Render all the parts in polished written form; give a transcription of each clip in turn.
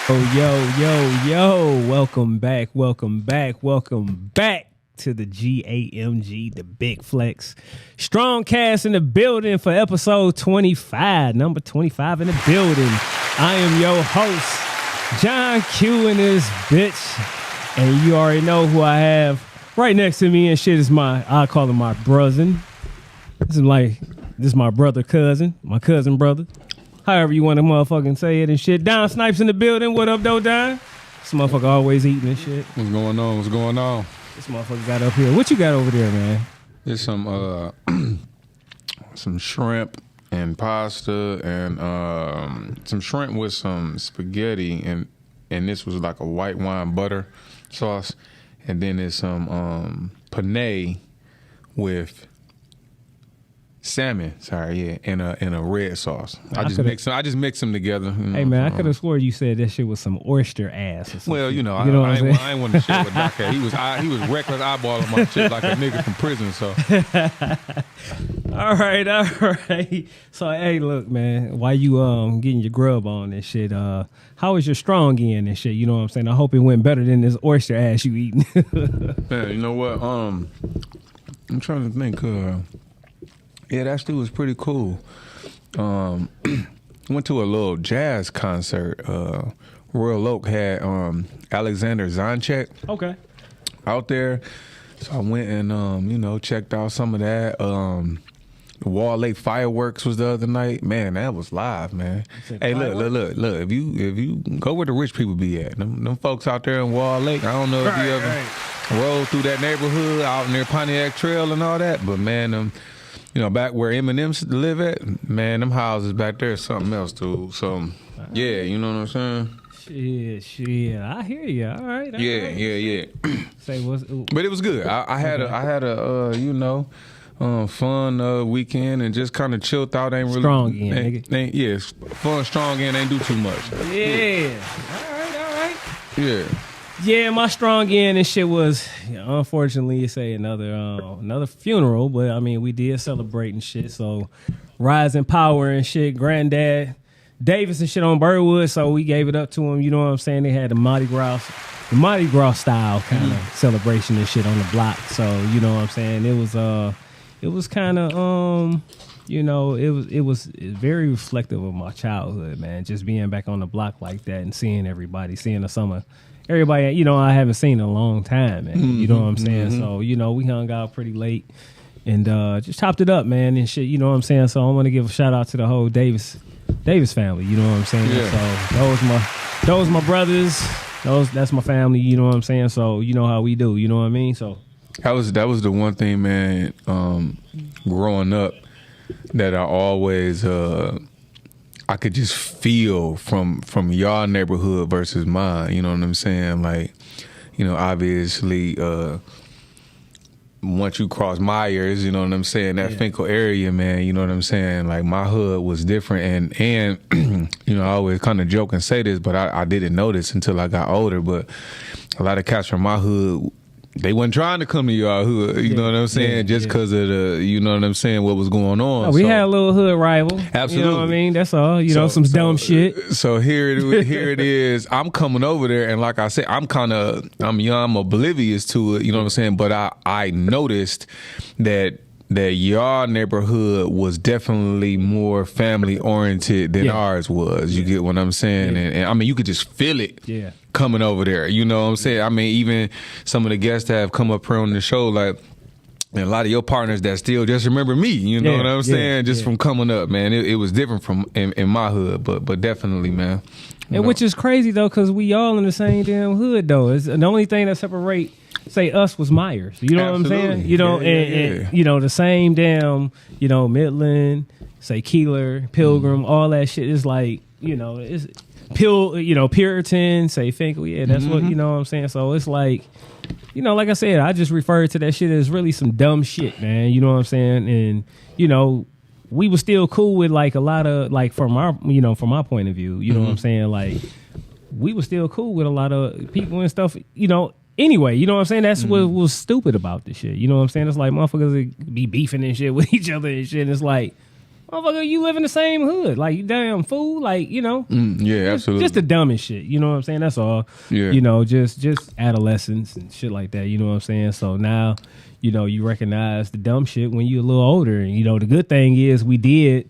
Yo. Welcome back to the G.A.M.G, the Big Flexxx. Strongcast in the building for episode 25, number 25 in the building. I am your host, John Q in this bitch. And you already know who I have right next to me and shit is I call him my brother. This is my cousin brother. However you want to motherfucking say it and shit. Don Snipes in the building. What up, though, Don? This motherfucker always eating and shit. What's going on? This motherfucker got up here. What you got over there, man? There's some shrimp and pasta and some shrimp with some spaghetti and this was like a white wine butter sauce, and then there's some penne with salmon, and a red sauce. I just mix them together. Hey man, I could have swore you said that shit was some oyster ass. Or something. Well, I ain't want to shit with Doc. He was reckless eyeballing my shit like a nigga from prison. So, all right. So hey, look, man, while you getting your grub on and shit, how was your strong end and shit? You know what I'm saying? I hope it went better than this oyster ass you eating. Man, you know what? I'm trying to think. Yeah, that shit was pretty cool. Went to a little jazz concert. Royal Oak had Alexander Zonchek out there. So I went and, checked out some of that. The Wall Lake fireworks was the other night. Man, that was live, man. Hey, look. If you go where the rich people be at, them folks out there in Wall Lake, I don't know if you ever rode through that neighborhood out near Pontiac Trail and all that, but man, back where Eminem live at, man, them houses back there is something else, dude. So, yeah, you know what I'm saying? Shit. I hear you. All right. Yeah. Say what's? But it was good. I had a fun weekend and just kind of chilled out. Ain't really strong in, nigga. Yeah, fun, strong in. Ain't do too much. Yeah. All right. Yeah. Yeah, my strong end and shit was, unfortunately, it's another funeral, but I mean, we did celebrate and shit. So, rise in power and shit. Granddad Davis and shit on Birdwood, so we gave it up to him. You know what I'm saying? They had the Mardi Gras style kind of celebration and shit on the block. So, you know what I'm saying? It was kind of it was very reflective of my childhood, man. Just being back on the block like that and seeing the summer. Everybody, I haven't seen in a long time, man. You know what I'm saying? So, we hung out pretty late and just chopped it up, man, and shit, you know what I'm saying? So I want to give a shout out to the whole Davis family, you know what I'm saying? Yeah. So those my brothers, that's my family, you know what I'm saying? So you know how we do, you know what I mean? So that was the one thing, man, growing up that I always I could just feel from y'all neighborhood versus mine, you know what I'm saying? Like, obviously, once you cross Myers, you know what I'm saying, that Finkel area, man, you know what I'm saying? Like, my hood was different, and I always kind of joke and say this, but I didn't know this until I got older, but a lot of cats from my hood, they wasn't trying to come to y'all hood, you know what I'm saying, just because of the, you know what I'm saying, what was going on. We had a little hood rival. Absolutely. You know what I mean? That's all. Some dumb shit. So here it is. I'm coming over there, and like I said, I'm young, I'm oblivious to it, you know what I'm saying, but I noticed that your neighborhood was definitely more family oriented than ours was. You get what I'm saying? Yeah. And I mean, you could just feel it coming over there. You know what I'm saying? I mean, even some of the guests that have come up here on the show, like, and a lot of your partners that still just remember me, you know what I'm saying? Just from coming up, man. It was different from in my hood, but definitely, man. And which is crazy, though, because we all in the same damn hood, though. It's the only thing that separate, say, us was Myers. You know what I'm saying? And the same damn, Midland, say, Keeler, Pilgrim, all that shit is like, it's Puritan, say, Finkel. Yeah, that's what, you know what I'm saying? So it's like, like I said, I just refer to that shit as really some dumb shit, man. You know what I'm saying? And, we were still cool with like a lot of, like, from my point of view, you know what I'm saying? Like, we were still cool with a lot of people and stuff, anyway, you know what I'm saying? That's what was stupid about this shit. You know what I'm saying? It's like motherfuckers be beefing and shit with each other and shit. And it's like, motherfucker, you live in the same hood. Like, you damn fool. Like, you know. Yeah, absolutely. Just the dumbest shit. You know what I'm saying? That's all. Yeah. You know, just adolescence and shit like that. You know what I'm saying? So now, you know, you recognize the dumb shit when you're a little older. And, you know, the good thing is we did,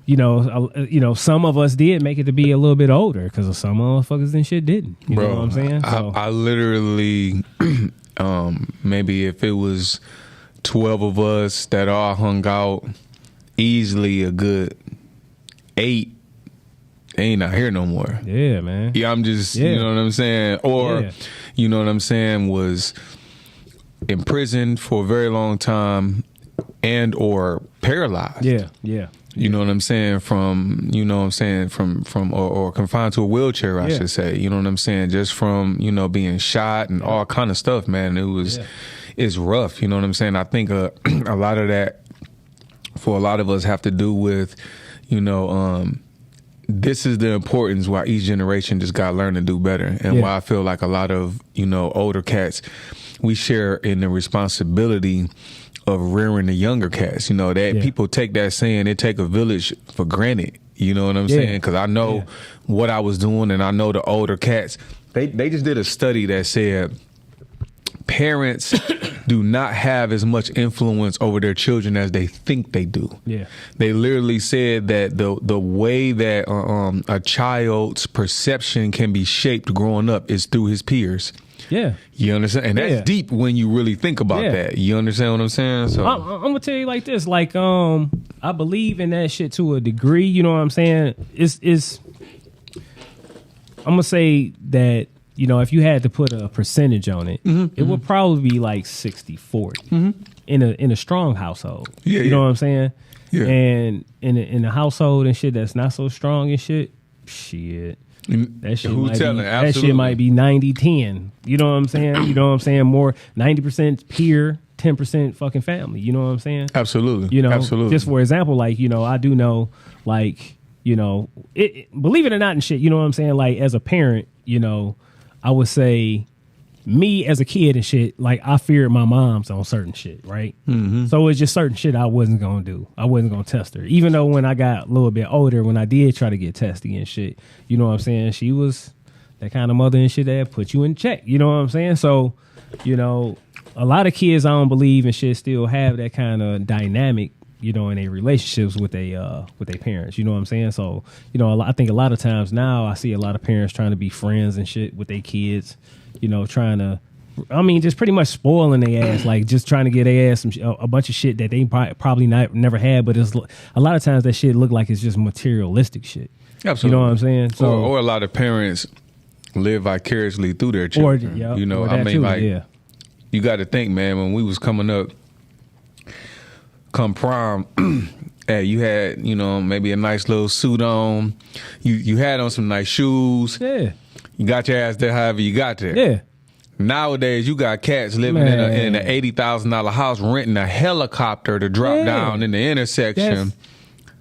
you know, some of us did make it to be a little bit older because some motherfuckers and shit didn't. You know what I'm saying? So, I literally, maybe if it was 12 of us that all hung out, easily a good 8 ain't not here no more. Yeah, man. Yeah, I'm just, you know what I'm saying? Or, you know what I'm saying, was imprisoned for a very long time and or paralyzed. Yeah. You know what I'm saying? From, you know what I'm saying, from or confined to a wheelchair, I should say. You know what I'm saying? Just from, you know, being shot and all kind of stuff, man. It was, it's rough. You know what I'm saying? I think a lot of that, for a lot of us, have to do with, you know, this is the importance why each generation just got to learn to do better. And why I feel like a lot of, you know, older cats, we share in the responsibility of rearing the younger cats. You know, that people take that saying, it take a village for granted. You know what I'm saying? Because I know what I was doing, and I know the older cats, they just did a study that said parents do not have as much influence over their children as they think they do. Yeah, they literally said that the way that a child's perception can be shaped growing up is through his peers. Yeah, you understand, and that's deep when you really think about that. You understand what I'm saying? So I'm gonna tell you like this: like, I believe in that shit to a degree. You know what I'm saying? It's I'm gonna say that, you know, if you had to put a percentage on it, it would probably be like 60-40 in a strong household. You know what I'm saying? Yeah. And in a household and shit that's not so strong and shit. That shit might be 90-10. You know what I'm saying? You know what I'm saying? More 90% peer, 10% fucking family. You know what I'm saying? Absolutely. You know, absolutely. Just for example, like, you know, I do know, like, you know, believe it or not and shit, you know what I'm saying? Like, as a parent, you know, I would say me as a kid and shit, like, I feared my mom's on certain shit, right? So it's just certain shit I wasn't going to do. I wasn't going to test her. Even though when I got a little bit older, when I did try to get testy and shit, you know what I'm saying? She was that kind of mother and shit that put you in check. You know what I'm saying? So, you know, a lot of kids, I don't believe and shit, still have that kind of dynamic, you know, in their relationships with their parents. You know what I'm saying? So, you know, I think a lot of times now I see a lot of parents trying to be friends and shit with their kids, you know, trying to, I mean, just pretty much spoiling their ass, like just trying to get their ass a bunch of shit that they probably never had. But it's a lot of times that shit look like it's just materialistic shit. Absolutely. You know what I'm saying? So, or a lot of parents live vicariously through their children. You know, I mean, too, like, you got to think, man, when we was coming up, come prom, hey, you had, you know, maybe a nice little suit on. You had on some nice shoes. Yeah. You got your ass there however you got there. Yeah. Nowadays, you got cats living in an $80,000 house, renting a helicopter to drop down in the intersection.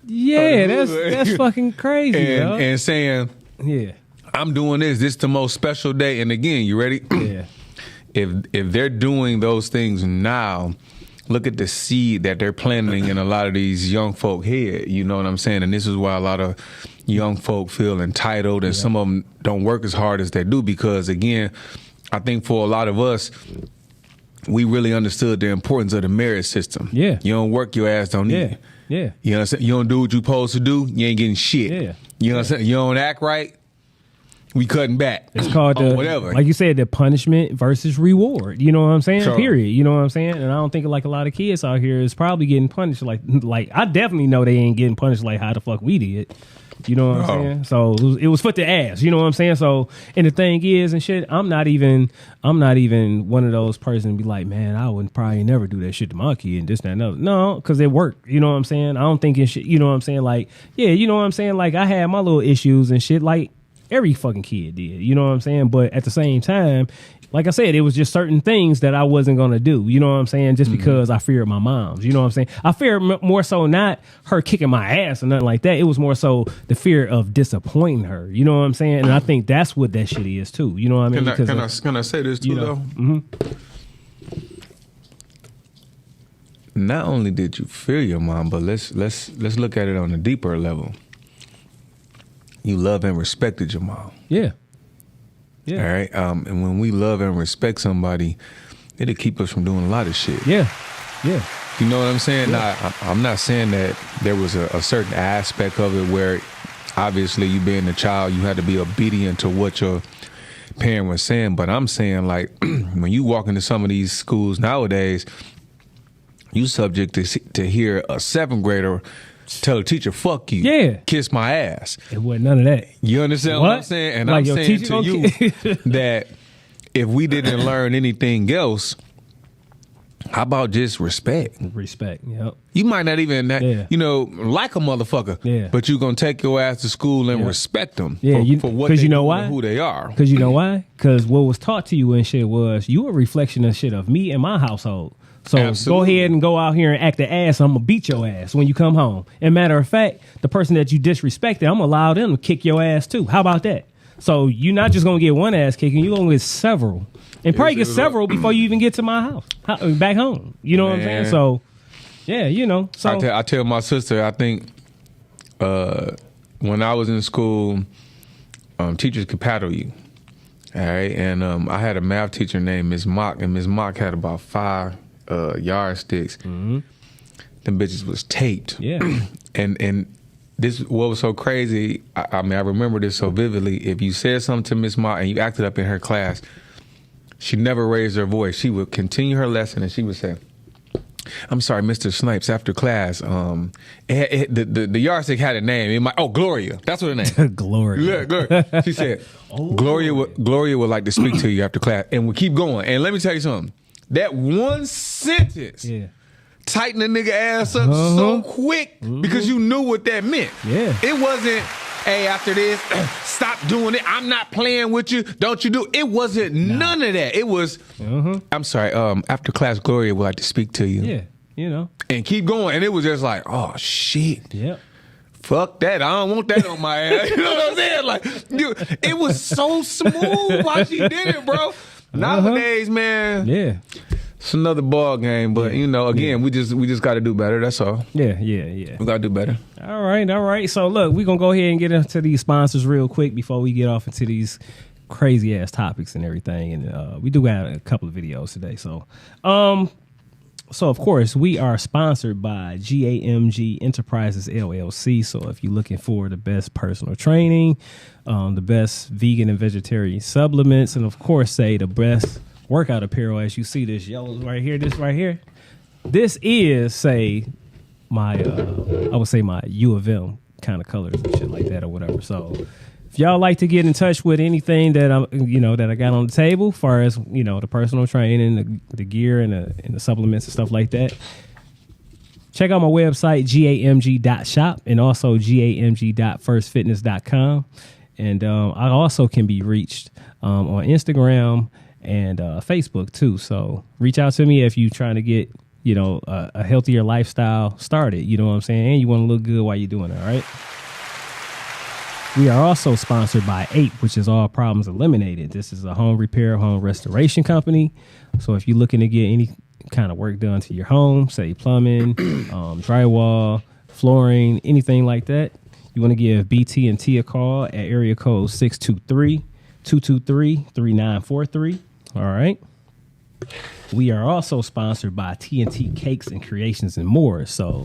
That's fucking crazy, and saying, I'm doing this. This is the most special day. And again, you ready? Yeah. If they're doing those things now, look at the seed that they're planting in a lot of these young folk head. You know what I'm saying? And this is why a lot of young folk feel entitled, and some of them don't work as hard as they do, because, again, I think for a lot of us, we really understood the importance of the merit system. Yeah. You don't work, your ass don't eat. Yeah. You know what I'm saying? You don't do what you're supposed to do, you ain't getting shit. Yeah. You know what I'm saying? You don't act right, we cutting back. It's called whatever. Like you said, the punishment versus reward. You know what I'm saying? Sure. Period. You know what I'm saying? And I don't think like a lot of kids out here is probably getting punished like I definitely know they ain't getting punished like how the fuck we did. You know what I'm saying? So it was foot to ass. You know what I'm saying? So, and the thing is and shit, I'm not even one of those persons to be like, man, I would probably never do that shit to my kid and this, that, and other. No, because it worked. You know what I'm saying? I don't think it shit. You know what I'm saying? Like, yeah, you know what I'm saying? Like, I had my little issues and shit like every fucking kid did. You know what I'm saying? But at the same time, like I said, it was just certain things that I wasn't going to do. You know what I'm saying? Just because I feared my mom's. You know what I'm saying? I feared more so not her kicking my ass or nothing like that. It was more so the fear of disappointing her. You know what I'm saying? And I think that's what that shit is too. You know what I mean? Can I say this too, though? not only did you feel your mom, but let's look at it on a deeper level. You love and respected your mom. Yeah. Yeah. All right. And when we love and respect somebody, it'll keep us from doing a lot of shit. Yeah. Yeah. You know what I'm saying? Yeah. Now, I'm not saying that there was a certain aspect of it where obviously you being a child, you had to be obedient to what your parent was saying. But I'm saying, like, when you walk into some of these schools nowadays, you subject to hear a 7th grader tell a teacher, fuck you. Yeah. Kiss my ass. It wasn't none of that. You understand what I'm saying? And like I'm saying to you that if we didn't learn anything else, how about just respect? Respect, yep. You might not even, like a motherfucker, but you're going to take your ass to school and respect them for what they do and who they are. Because you know why? Because what was taught to you and shit was you a reflection of shit of me and my household. So Go ahead and go out here and act the ass. I'm going to beat your ass when you come home. And matter of fact, the person that you disrespected, I'm going to allow them to kick your ass too. How about that? So you're not just going to get one ass kicking, you're going to get several. And probably get several before you even get to my house, back home. You know what I'm saying? So, yeah, So I tell my sister, I think when I was in school, teachers could paddle you. All right? And I had a math teacher named Ms. Mock, and Ms. Mock had about 5 yardsticks. Mm-hmm. Them bitches was taped. Yeah. and this, what was so crazy, I mean, I remember this so vividly. If you said something to Ms. Mock and you acted up in her class, she never raised her voice. She would continue her lesson and she would say, I'm sorry, Mr. Snipes, after class, the yardstick had a name. Gloria. That's what her name. Gloria. Gloria. She said, Gloria would like to speak to you after class. And we keep going. And let me tell you something. That one sentence tightened the nigga ass up so quick because you knew what that meant. Yeah. It wasn't, hey, after this, stop doing it. I'm not playing with you. Don't you do it. It wasn't none of that. It was, I'm sorry, after class, Gloria would like to speak to you. Yeah, And keep going. And it was just like, oh, shit. Yep. Fuck that. I don't want that on my ass. You know what I'm saying? Like, dude, it was so smooth while she did it, bro. Nowadays, man. Yeah. It's another ball game, but again, we just got to do better. That's all. Yeah. We got to do better. All right. So look, we're gonna go ahead and get into these sponsors real quick before we get off into these crazy ass topics and everything. And we do have a couple of videos today. So, of course, we are sponsored by G.A.M.G Enterprises LLC. So if you're looking for the best personal training, the best vegan and vegetarian supplements, and of course, the best workout apparel, as you see this yellow right here, this is my I would say my U of M kind of colors and shit like that or whatever. So if y'all like to get in touch with anything that that I got on the table, as far as the personal training, the gear and the supplements and stuff like that, check out my website GAMG.shop and also GAMG.firstfitness.com. And I also can be reached on Instagram and Facebook too. So reach out to me if you're trying to get a healthier lifestyle started. You know what I'm saying? And you want to look good while you're doing it. All right. We are also sponsored by APE, which is All Problems Eliminated. This is a home repair, home restoration company. So if you're looking to get any kind of work done to your home, say plumbing, drywall, flooring, anything like that, you want to give BT&T a call at area code 623-223-3943. All right. We are also sponsored by TNT Cakes and Creations and more. So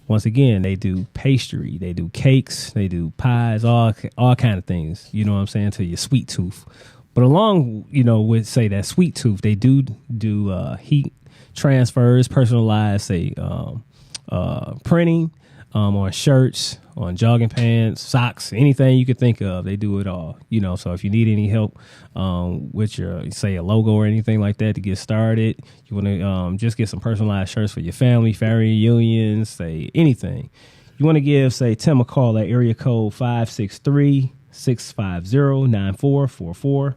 once again, they do pastry, they do cakes, they do pies, all kind of things. You know what I'm saying, to your sweet tooth. But along, with that sweet tooth, they do heat transfers, personalized, printing on shirts, on jogging pants, socks, anything you could think of. They do it all. So if you need any help with your, a logo or anything like that to get started, you want to just get some personalized shirts for your family reunions, anything. You want to give, Tim a call at area code 563-650-9444.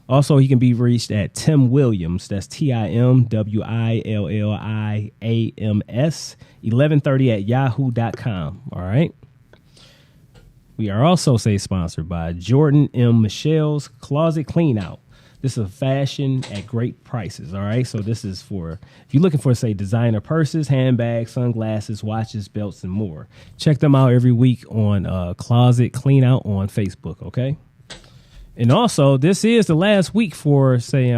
Also, he can be reached at Tim Williams. That's TIMWILLIAMS 1130 at yahoo.com. All right. We are also sponsored by Jordan M. Michelle's Closet Clean Out. This is fashion at great prices. All right. So this is for, if you're looking for, say, designer purses, handbags, sunglasses, watches, belts, and more. Check them out every week on Closet Clean Out on Facebook. Okay. And also, this is the last week for, say,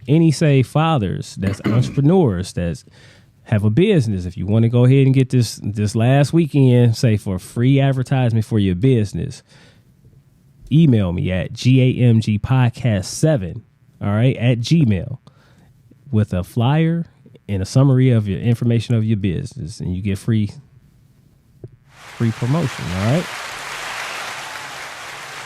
any, say, fathers, that's entrepreneurs, that's have a business. If you want to go ahead and get this last weekend, say, for free advertisement for your business, email me at G.A.M.G podcast 7, all right, at Gmail, with a flyer and a summary of your information of your business, and you get free promotion. All right.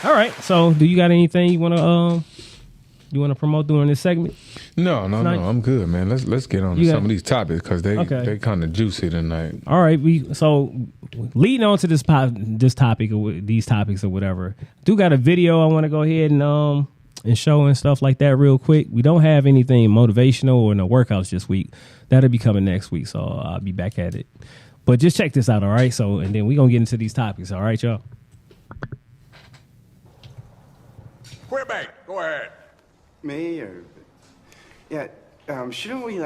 All right. So, do you got anything you want to promote during this segment? No. I'm good, man. Let's get on to some of these topics because they kind of juicy tonight. All right. So leading on to this topic or these topics or whatever, do got a video I want to go ahead and show and stuff like that real quick. We don't have anything motivational or no workouts this week. That'll be coming next week, so I'll be back at it. But just check this out, all right? So, and then we're gonna get into these topics, all right, y'all? Quebec, go ahead. Me or yeah, shouldn't we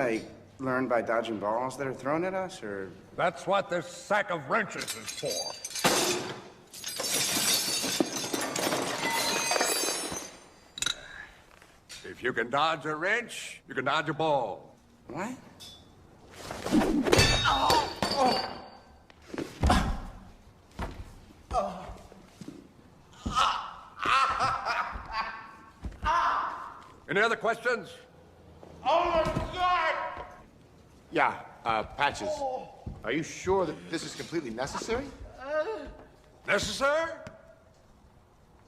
learn by dodging balls that are thrown at us, or? That's what this sack of wrenches is for. If you can dodge a wrench, you can dodge a ball. What? Any other questions? Oh my God! Yeah, Patches. Are you sure that this is completely necessary? Necessary?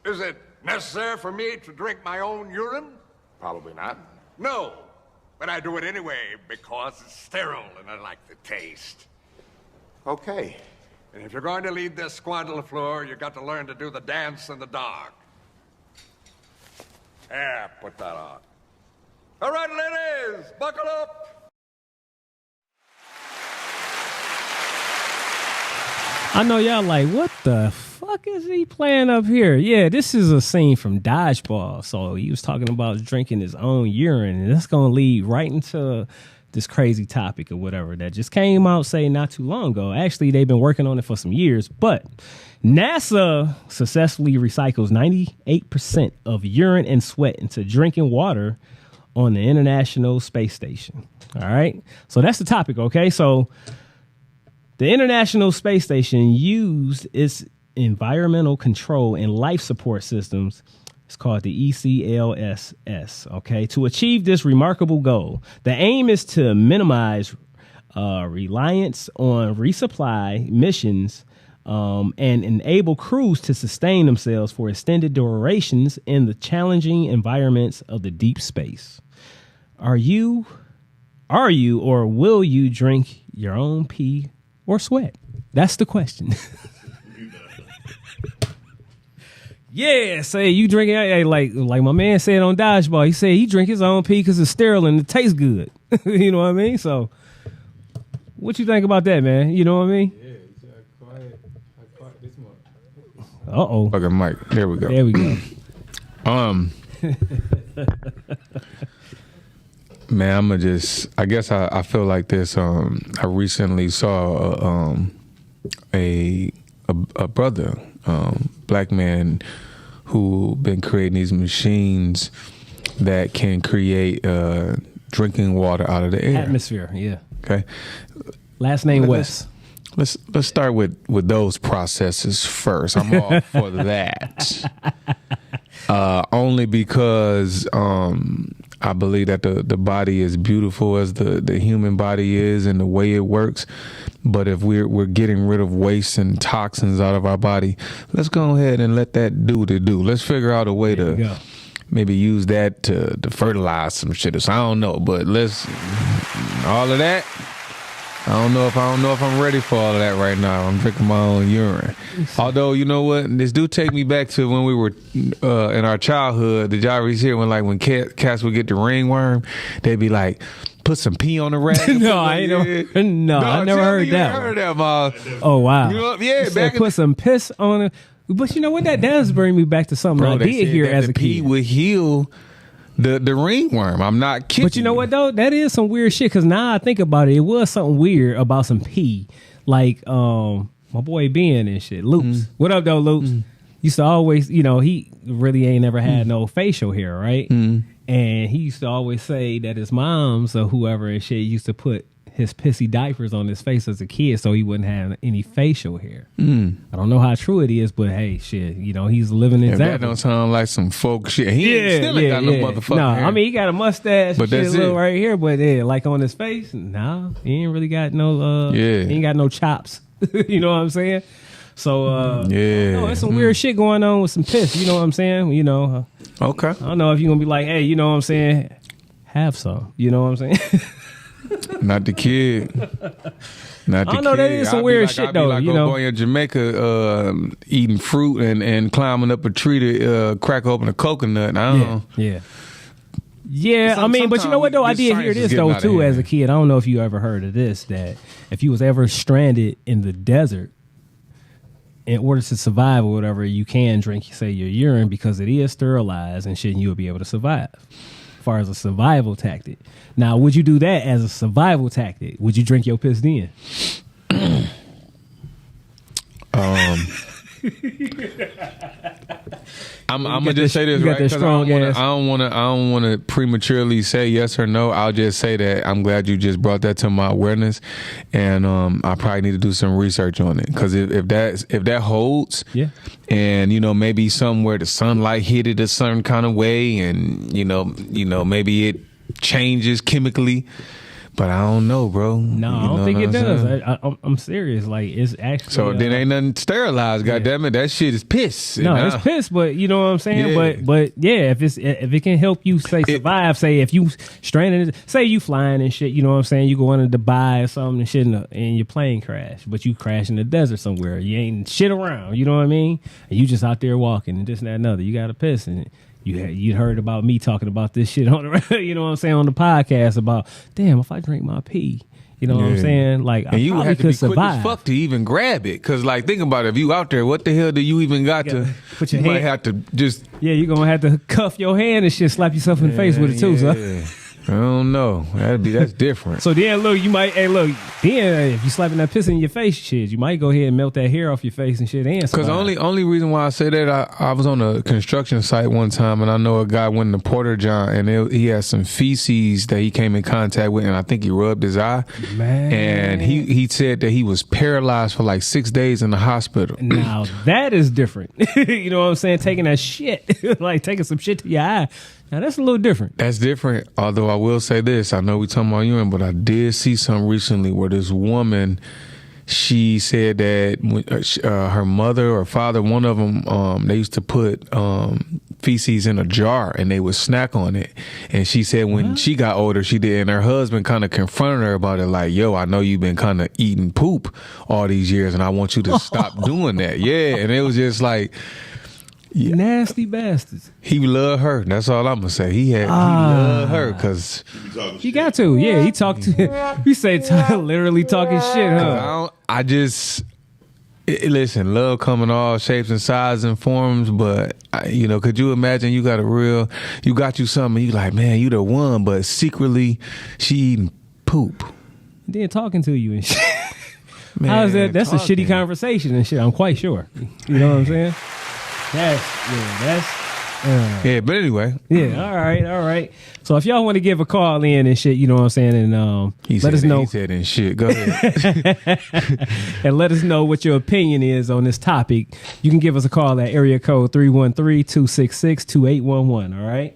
Is it necessary for me to drink my own urine? Probably not. No, but I do it anyway because it's sterile and I like the taste. Okay. And if you're going to lead this squad to the floor, you got to learn to do the dance in the dark. Yeah, put that on. All right, ladies, buckle up. I know y'all like, what the fuck is he playing up here? Yeah, this is a scene from Dodgeball. So he was talking about drinking his own urine, and that's going to lead right into this crazy topic or whatever that just came out, say, not too long ago. Actually, they've been working on it for some years, but NASA successfully recycles 98% of urine and sweat into drinking water on the International Space Station. All right. So that's the topic. Okay. So the International Space Station used its environmental control and life support systems. It's called the ECLSS. Okay. To achieve this remarkable goal, the aim is to minimize reliance on resupply missions and enable crews to sustain themselves for extended durations in the challenging environments of the deep space. Are you or will you drink your own pee or sweat? That's the question. Yeah, say you drinking, hey, like my man said on Dodgeball, he said he drink his own pee because it's sterile and it tastes good. You know what I mean? So what you think about that, man? You know what I mean? Uh-oh. Okay, Mike. There we go. There we go. Man, I guess I feel like this. I recently saw a brother, black man, who been creating these machines that can create drinking water out of the air. Atmosphere, yeah. Okay. Last name West. Let's start with those processes first. I'm all for that. Only because I believe that the body is beautiful as the human body is and the way it works. But if we're getting rid of waste and toxins out of our body, let's go ahead and let that do what it do. Let's figure out a way to maybe use that to fertilize some shit. So I don't know, but all of that. I don't know if I'm ready for all of that right now. I'm drinking my own urine. Although, you know what? This do take me back to when we were in our childhood. Did y'all ever hear when cats would get the ringworm, they'd be like, put some pee on the rag? No, I never heard that. Heard that, Ma. Oh, wow. You know, yeah, back put some piss on it. But you know what? That does bring me back to something I did hear as a kid. Pee would heal the ringworm. I'm not kidding. But you know what though? That is some weird shit. Because now I think about it, it was something weird about some pee. Like my boy Ben and shit. Loops. What up though, Loops? Used to always, he really ain't never had no facial hair, right? And he used to always say that his moms or whoever and shit used to put his pissy diapers on his face as a kid so he wouldn't have any facial hair. I don't know how true it is, but hey, shit, he's a living example. That don't sound like some folk shit. He still ain't got no motherfucking hair. I mean, he got a mustache but and that's shit right here, but like on his face, he ain't really got no, he ain't got no chops. You know what I'm saying? So, there's some weird shit going on with some piss. You know what I'm saying? Okay. I don't know if you're going to be like, hey, you know what I'm saying? Have some. You know what I'm saying? Not the kid. Not the I know kid. that is some weird shit though. Like going in Jamaica, eating fruit and climbing up a tree to crack open a coconut. I don't know. Yeah, I mean, but you know what though? I did hear this though too as a kid. I don't know if you ever heard of this, that if you was ever stranded in the desert, in order to survive or whatever, you can drink, say, your urine because it is sterilized and shit, and you'll be able to survive. As far as a survival tactic. Now, would you do that as a survival tactic? Would you drink your piss then? I'm gonna just say this right because I don't want to prematurely say yes or no. I'll just say that I'm glad you just brought that to my awareness, and I probably need to do some research on it because if that holds, and maybe somewhere the sunlight hit it a certain kind of way, and maybe it changes chemically. But I don't know, bro. No, I don't think it does. I'm serious. Like, it's actually... So then ain't nothing sterilized, goddammit. That shit is piss. No, it's piss, but you know what I'm saying? Yeah. But yeah, if it can help you, say, survive, say, if you stranded, say you flying and shit, you know what I'm saying? You go into Dubai or something and shit, and your plane crash, but you crash in the desert somewhere. You ain't shit around, you know what I mean? And you just out there walking and this and that and other. You got to piss in it. You heard about me talking about this shit on the, you know what I'm saying, on the podcast about, damn, if I drink my pee, you know what I'm saying? Like, and you have to be quick as fuck to even grab it. Because, like, think about it. If you out there, what the hell do you even got to put your hand? Might have to just... Yeah, you're going to have to cuff your hand and shit, slap yourself in the face with it too, so... I don't know. That's different. So then, look, you might, then if you slapping that piss in your face, shit, you might go ahead and melt that hair off your face and shit. Because only reason why I say that, I was on a construction site one time, and I know a guy went in the Porter John, and he had some feces that he came in contact with, and I think he rubbed his eye. Man. And he said that he was paralyzed for like 6 days in the hospital. Now, that is different. You know what I'm saying? Taking that shit, like taking some shit to your eye. Now, that's a little different. That's different. Although I will say this. I know we talking about urine, but I did see something recently where this woman, she said that her mother or father, one of them, they used to put feces in a jar and they would snack on it. And she said when she got older, she did. And her husband kind of confronted her about it like, yo, I know you've been kind of eating poop all these years and I want you to stop doing that. Yeah. And it was just like... Yeah. Nasty bastards. He loved her. That's all I'm gonna say. He loved her because he got to. Yeah, he talked to. He said literally talking shit, huh? Listen, love come in all shapes and sizes and forms, but could you imagine you got you something, you like, man, you the one, but secretly she eating poop. Then talking to you and shit. Man, how is that? That's a shitty conversation and shit. I'm quite sure. You know what I'm saying? But anyway. Yeah, all right. So if y'all want to give a call in and shit, you know what I'm saying, and let us know. He said and shit. Go ahead. And let us know what your opinion is on this topic. You can give us a call at area code 313-266-2811, all right?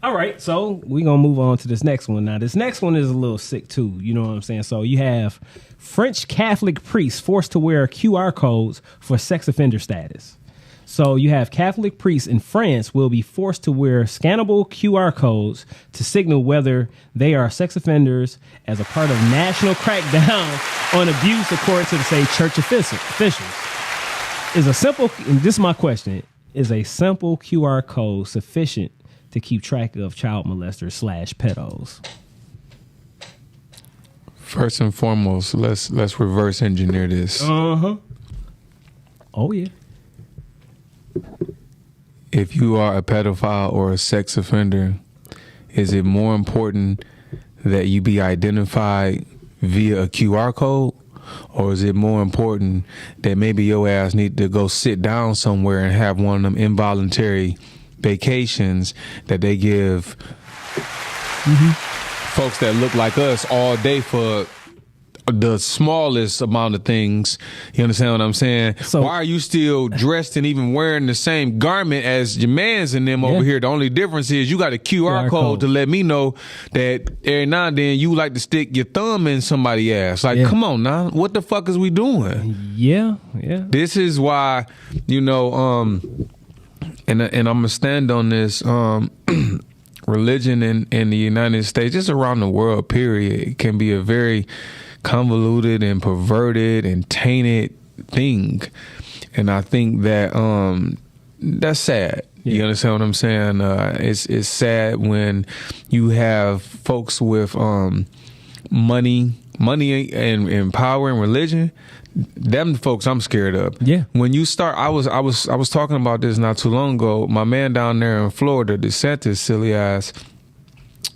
All right, so we're going to move on to this next one. Now, this next one is a little sick, too. You know what I'm saying? So you have French Catholic priests forced to wear QR codes for sex offender status. So you have Catholic priests in France will be forced to wear scannable QR codes to signal whether they are sex offenders as a part of national crackdown on abuse, according to, say, church officials. And this is my question, is a simple QR code sufficient to keep track of child molesters / pedos? First and foremost, let's reverse engineer this. Oh, yeah. if you are a pedophile or a sex offender, is it more important that you be identified via a QR code? Or is it more important that maybe your ass need to go sit down somewhere and have one of them involuntary vacations that they give folks that look like us all day for the smallest amount of things? You understand what I'm saying? So why are you still dressed and even wearing the same garment as your mans and them over here? The only difference is you got a QR code to let me know that every now and then you like to stick your thumb in somebody's ass. Like, come on now, what the fuck is we doing? Yeah. This is why, you know, and I'm gonna stand on this. Religion in the United States, just around the world, period, can be a very convoluted and perverted and tainted thing, and I think that that's sad. You understand what I'm saying? It's sad when you have folks with money and power and religion. Them folks I'm scared of. Yeah. When you start, I was talking about this not too long ago. My man down there in Florida, DeSantis, silly ass,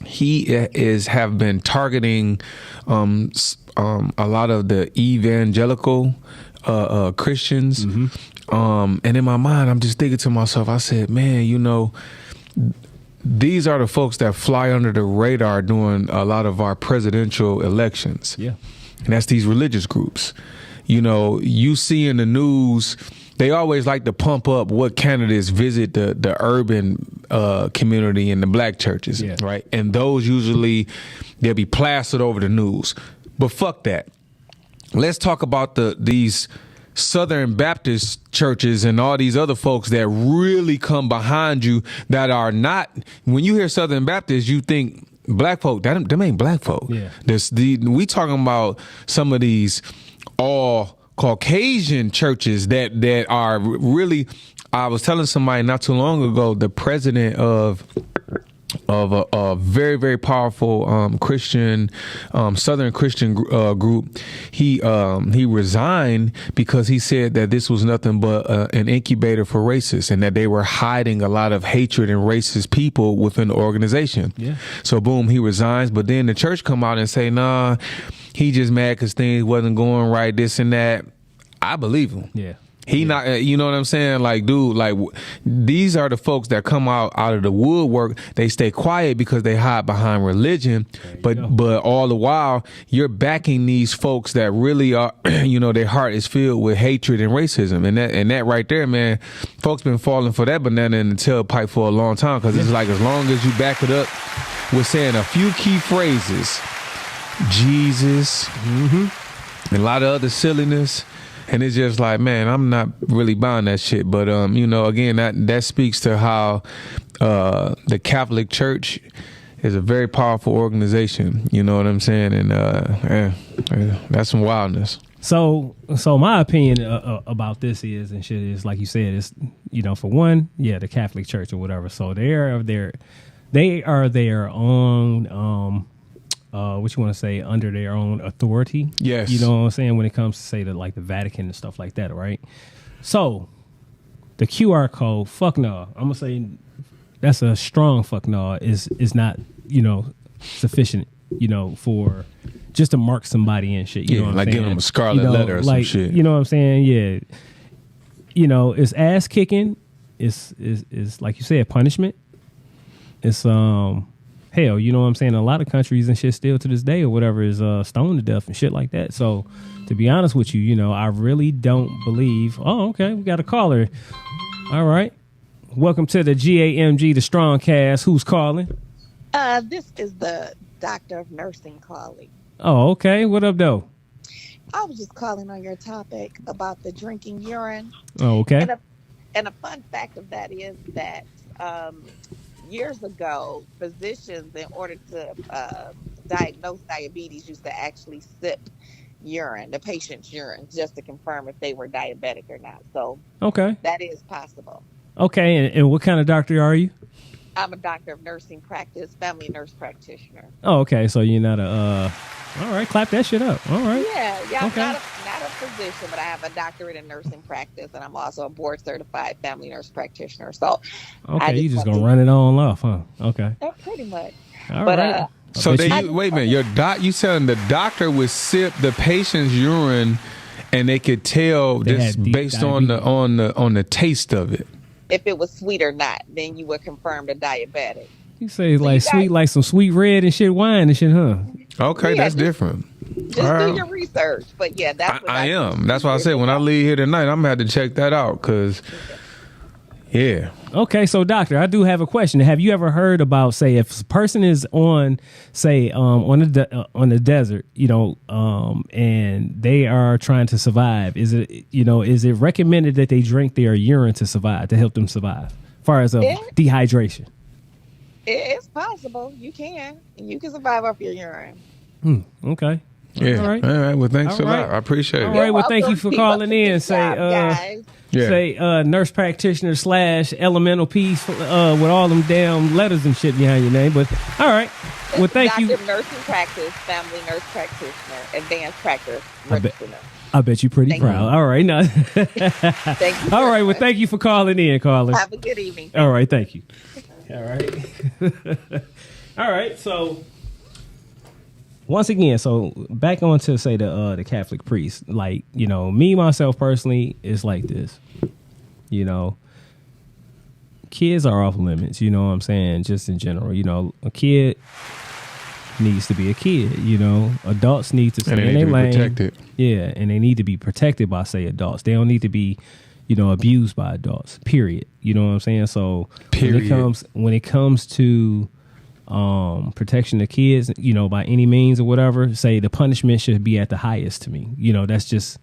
he have been targeting a lot of the evangelical Christians. And in my mind, I'm just thinking to myself, I said, man, you know, these are the folks that fly under the radar during a lot of our presidential elections. Yeah. And that's these religious groups. You know, you see in the news, they always like to pump up what candidates visit the urban community and the black churches, right? And those usually, they'll be plastered over the news. But fuck that. Let's talk about these Southern Baptist churches and all these other folks that really come behind you that are not, when you hear Southern Baptist, you think black folk, them ain't black folk. Yeah. We talking about some of these all Caucasian churches that are really, I was telling somebody not too long ago, the president of a very, very powerful Christian, Southern Christian group, he resigned because he said that this was nothing but an incubator for racists and that they were hiding a lot of hatred and racist people within the organization. Yeah. So boom, he resigns, but then the church come out and say, nah, he just mad because things wasn't going right, this and that. I believe him. Yeah. He not, you know what I'm saying? Like, dude, like these are the folks that come out of the woodwork. They stay quiet because they hide behind religion. But all the while, you're backing these folks that really are, you know, their heart is filled with hatred and racism. And that right there, man, folks been falling for that banana in the tailpipe for a long time. Because it's like as long as you back it up with saying a few key phrases, Jesus, and a lot of other silliness. And it's just like, man, I'm not really buying that shit. But, you know, again, that speaks to how the Catholic Church is a very powerful organization. You know what I'm saying? And that's some wildness. So my opinion about this is, and shit is, like you said, it's, you know, for one, the Catholic Church or whatever. So they are their own, what you want to say, under their own authority. Yes. You know what I'm saying? When it comes to, say, like the Vatican and stuff like that, right? So the QR code, fuck no. I'm going to say that's a strong fuck no. Is not, you know, sufficient, you know, for just to mark somebody and shit. You know what I'm like saying? giving them a scarlet letter or some shit. You know what I'm saying? Yeah. You know, it's ass kicking. It's like you said, punishment. It's hell, you know what I'm saying? A lot of countries and shit still to this day or whatever is stoned to death and shit like that. So to be honest with you, you know, I really don't believe. Oh, okay, we got a caller. All right. Welcome to the G.A.M.G, the Strongcast. Who's calling? This is the doctor of nursing calling. Oh, okay. What up, though? I was just calling on your topic about the drinking urine. Oh, okay. And a fun fact of that is that years ago, physicians, in order to diagnose diabetes, used to actually sip urine, the patient's urine, just to confirm if they were diabetic or not. So okay, that is possible. Okay, and what kind of doctor are you? I'm a doctor of nursing practice, family nurse practitioner. Oh, okay. So you're not a. All right, clap that shit up. All right. Yeah. Okay. Not a physician, but I have a doctorate in nursing practice, and I'm also a board certified family nurse practitioner. So, okay, you just gonna run it on off, huh? Okay, pretty much. All But right. So wait a minute, you saying the doctor would sip the patient's urine, and they could tell this based on the taste of it. If it was sweet or not, then you would confirm the diabetic. You say it's like sweet, like some sweet red and shit, wine and shit, huh? Okay, that's different. Just do your research. But yeah, that's what I am. That's why I said when I leave here tonight, I'm gonna have to check that out because, yeah. Okay, so doctor, I do have a question. Have you ever heard about, say, if a person is on, say, on the desert, you know, and they are trying to survive, is it recommended that they drink their urine to survive, to help them survive, as far as dehydration? It's possible. You can survive off your urine. Okay. Yeah. All right. Well, thanks a lot. I appreciate it. All right. Well, thank you for calling in. Say, nurse practitioner / elemental piece with all them damn letters and shit behind your name. But all right. Well, thank you. Nursing practice, family nurse practitioner, advanced practice. I bet you're pretty proud. All right. No. Thank you. All right. Well, thank you for calling in, caller. Have a good evening. All right. Thank you. All right. All right. So once again, so back on to say the Catholic priest, like, you know, me myself personally is like this, you know, kids are off limits, you know what I'm saying? Just in general, you know, a kid needs to be a kid, you know, adults need to stay in their lane. Protected. Yeah. And they need to be protected by, say, adults. They don't need to be, you know, abused by adults, period. You know what I'm saying? So when it comes to protection of kids, you know, by any means or whatever, say the punishment should be at the highest to me. You know, that's just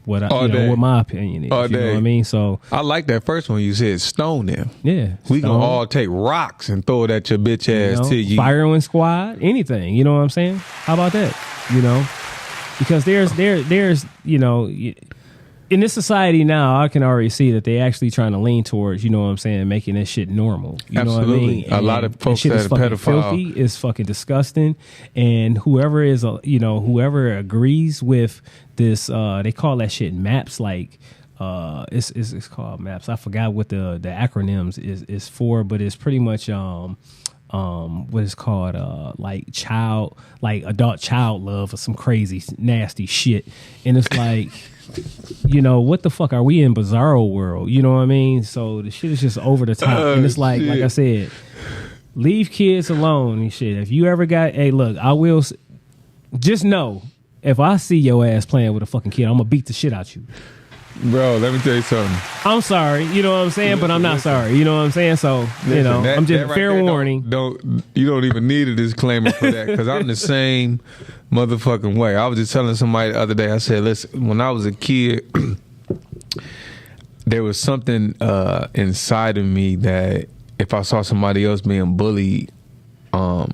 what what my opinion is. You know what I mean? So I like that first one you said, stone them. Yeah. We gonna all take rocks and throw it at your bitch ass till you firing squad, anything. You know what I'm saying? How about that? You know? Because there's you know, in this society now, I can already see that they actually trying to lean towards, you know what I'm saying, making this shit normal. You know what I mean? And a lot of folks that are pedophile. Filthy, is fucking disgusting. And whoever agrees with this, they call that shit maps. Like, it's called maps. I forgot what the acronyms is for, but it's pretty much what is called like adult child love or some crazy nasty shit. And it's like, you know, what the fuck are we in bizarro world? You know what I mean? So the shit is just over the top. And it's like I said, leave kids alone and shit. If you ever got, hey, look, I will just know if I see your ass playing with a fucking kid, I'm gonna beat the shit out you. Bro, let me tell you something. I'm sorry, you know what I'm saying, but I'm not sorry. You know what I'm saying? So, you know, I'm just right fair warning. You don't even need a disclaimer for that because I'm the same motherfucking way. I was just telling somebody the other day, I said, listen, when I was a kid, there was something inside of me that if I saw somebody else being bullied, I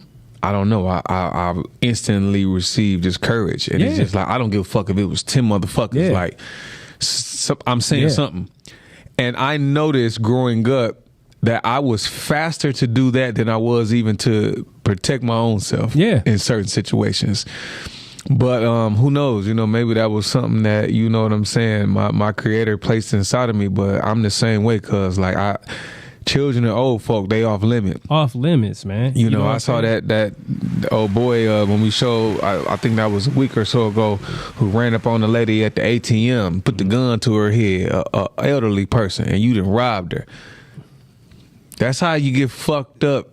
don't know, I instantly received this courage. And it's just like, I don't give a fuck if it was 10 motherfuckers. Like, I'm saying something. And I noticed growing up that I was faster to do that than I was even to protect my own self in certain situations. But who knows? You know, maybe that was something that, you know what I'm saying, my creator placed inside of me. But I'm the same way because, like, children and old folk, they off limit. Off limits, man. You know I saw that old boy when we showed, I think that was a week or so ago, who ran up on the lady at the ATM, put the gun to her head, a elderly person, and you done robbed her. That's how you get fucked up.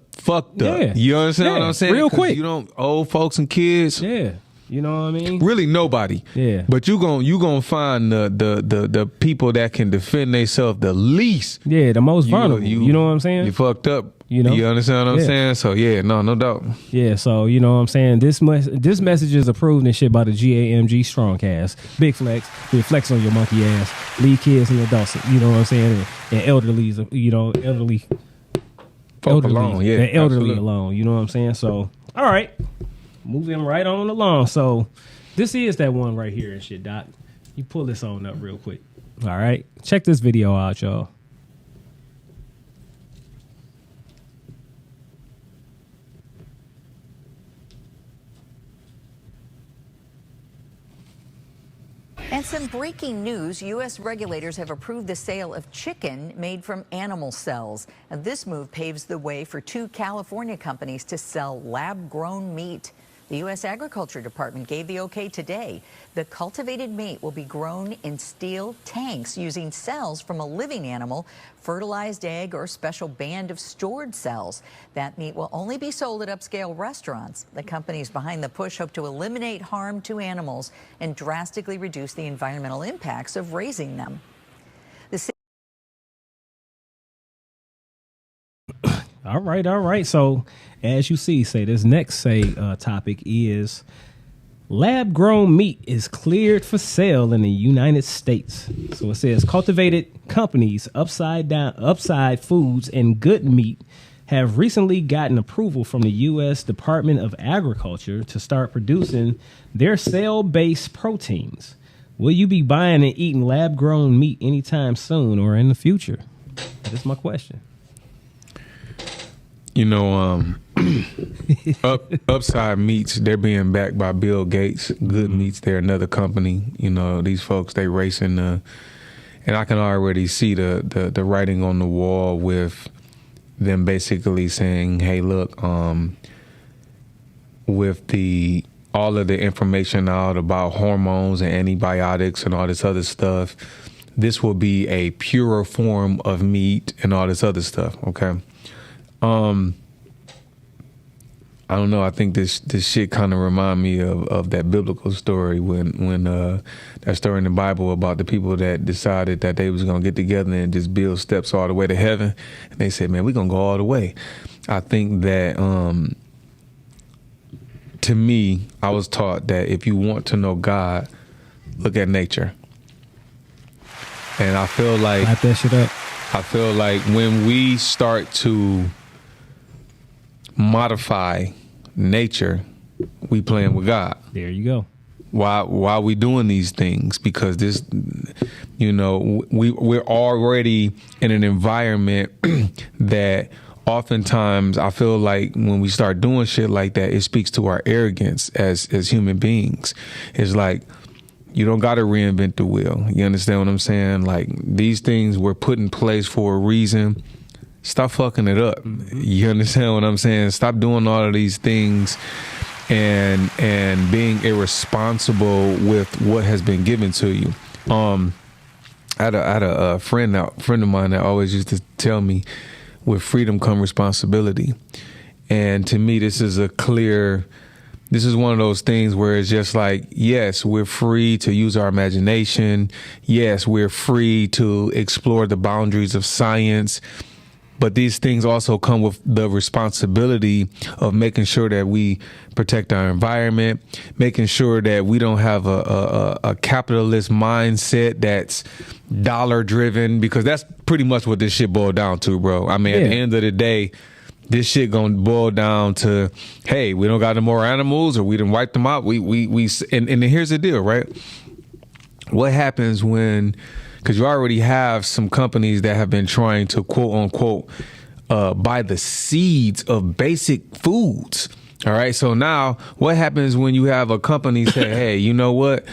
Yeah. You understand what I'm saying? Real quick. You don't, old folks and kids. Yeah. You know what I mean? Really nobody. Yeah. But you gonna find the people that can defend themselves the least. Yeah, the most vulnerable. You know what I'm saying? You fucked up. You know? You understand what I'm saying? So yeah, no doubt. Yeah, so you know what I'm saying? This message is approved and shit by the G.A.M.G. Strongcast. Big flex. Big flex on your monkey ass. Leave kids and adults, you know what I'm saying? And elderlies, you know, elderly alone. Yeah, the elderly alone. You know what I'm saying? So, all right. Moving right on along. So this is that one right here and shit, Doc. You pull this on up real quick. All right. Check this video out, y'all. It's important. breaking news, U.S. regulators have approved the sale of chicken made from animal cells. And this move paves the way for 2 California companies to sell lab-grown meat. The U.S. Agriculture Department gave the okay today. The cultivated meat will be grown in steel tanks using cells from a living animal, fertilized egg, or special band of stored cells. That meat will only be sold at upscale restaurants. The companies behind the push hope to eliminate harm to animals and drastically reduce the environmental impacts of raising them. All right. So, as you see, this next topic is lab-grown meat is cleared for sale in the United States. So it says cultivated companies Upside Foods and Good Meat have recently gotten approval from the U.S. Department of Agriculture to start producing their cell-based proteins. Will you be buying and eating lab-grown meat anytime soon or in the future? That's my question. You know, Upside Meats, they're being backed by Bill Gates. Good Meats, they're another company. You know, these folks, they racing and I can already see the writing on the wall with them basically saying, hey, look, with all of the information out about hormones and antibiotics and all this other stuff, this will be a purer form of meat and all this other stuff, okay? I don't know. I think this shit kind of remind me of that biblical story when that story in the Bible about the people that decided that they was gonna get together and just build steps all the way to heaven, and they said, "Man, we're gonna go all the way." I think that to me, I was taught that if you want to know God, look at nature, and I feel like Clap that shit up. I feel like when we start to modify nature, we playing with God. There you go. Why are we doing these things? Because this, you know, we're already in an environment that oftentimes I feel like when we start doing shit like that, it speaks to our arrogance as human beings. It's like, you don't got to reinvent the wheel. You understand what I'm saying? Like, these things were put in place for a reason. Stop fucking it up. Mm-hmm. You understand what I'm saying? Stop doing all of these things and being irresponsible with what has been given to you. I had a friend of mine that always used to tell me, with freedom come responsibility. And to me, this is one of those things where it's just like, yes, we're free to use our imagination. Yes, we're free to explore the boundaries of science. But these things also come with the responsibility of making sure that we protect our environment, making sure that we don't have a capitalist mindset that's dollar driven, because that's pretty much what this shit boiled down to, bro. I mean, At the end of the day, this shit gonna boil down to, hey, we don't got no more animals, or we didn't wipe them out. And here's the deal, right? What happens when? Because you already have some companies that have been trying to quote unquote buy the seeds of basic foods. All right. So now what happens when you have a company say, hey, you know what?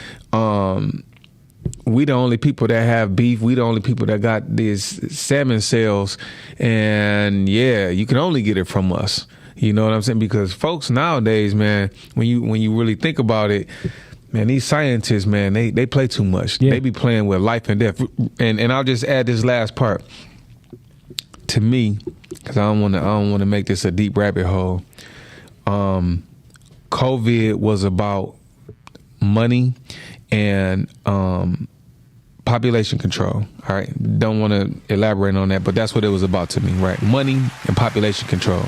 We the only people that have beef. We the only people that got these salmon cells. And yeah, you can only get it from us. You know what I'm saying? Because folks nowadays, man, when you really think about it, man, these scientists, man, they play too much. Yeah. They be playing with life and death. And I'll just add this last part. To me, because I don't want to make this a deep rabbit hole. COVID was about money and population control. All right, don't want to elaborate on that, but that's what it was about to me, right? Money and population control.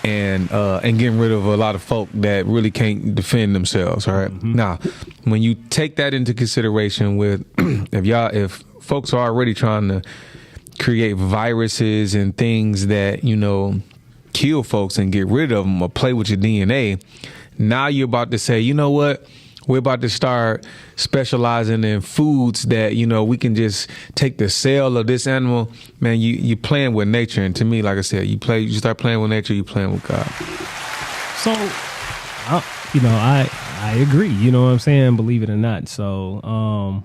And getting rid of a lot of folk that really can't defend themselves. All right. Mm-hmm. Now, when you take that into consideration, with if folks are already trying to create viruses and things that, you know, kill folks and get rid of them or play with your DNA, now you're about to say, you know what? We're about to start specializing in foods that, you know, we can just take the cell of this animal. Man, you playing with nature. And to me, like I said, you start playing with nature, you playing with God. So, I I agree. You know what I'm saying? Believe it or not. So,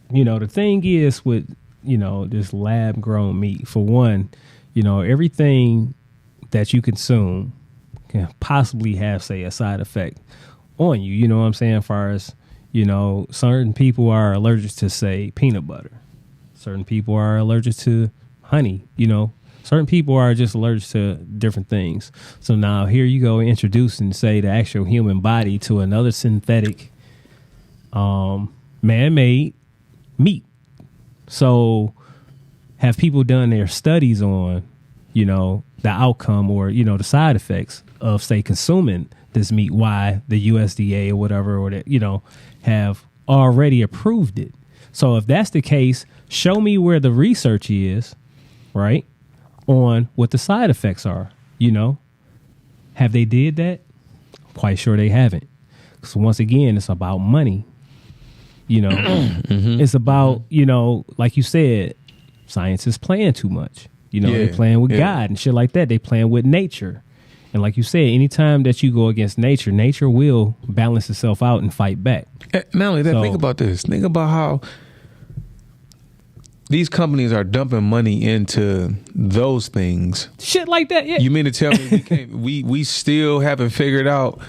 the thing is with, this lab grown meat, for one, everything that you consume can possibly have, say, a side effect on you. You know what I'm saying? As far as, certain people are allergic to, say, peanut butter. Certain people are allergic to honey, Certain people are just allergic to different things. So now here you go introducing, say, the actual human body to another synthetic, man-made meat. So have people done their studies on, the outcome or, the side effects of, say, consuming this meat, why the USDA or whatever, or that, have already approved it. So if that's the case, show me where the research is, right, on what the side effects are. Have they did that? Quite sure they haven't. So once again, it's about money. It's about, like you said, science is playing too much. They're playing with God and shit like that. They playing with nature. And like you said, anytime that you go against nature, nature will balance itself out and fight back. Not only that, think about this. Think about how these companies are dumping money into those things. Shit like that, yeah. You mean to tell me we still haven't figured out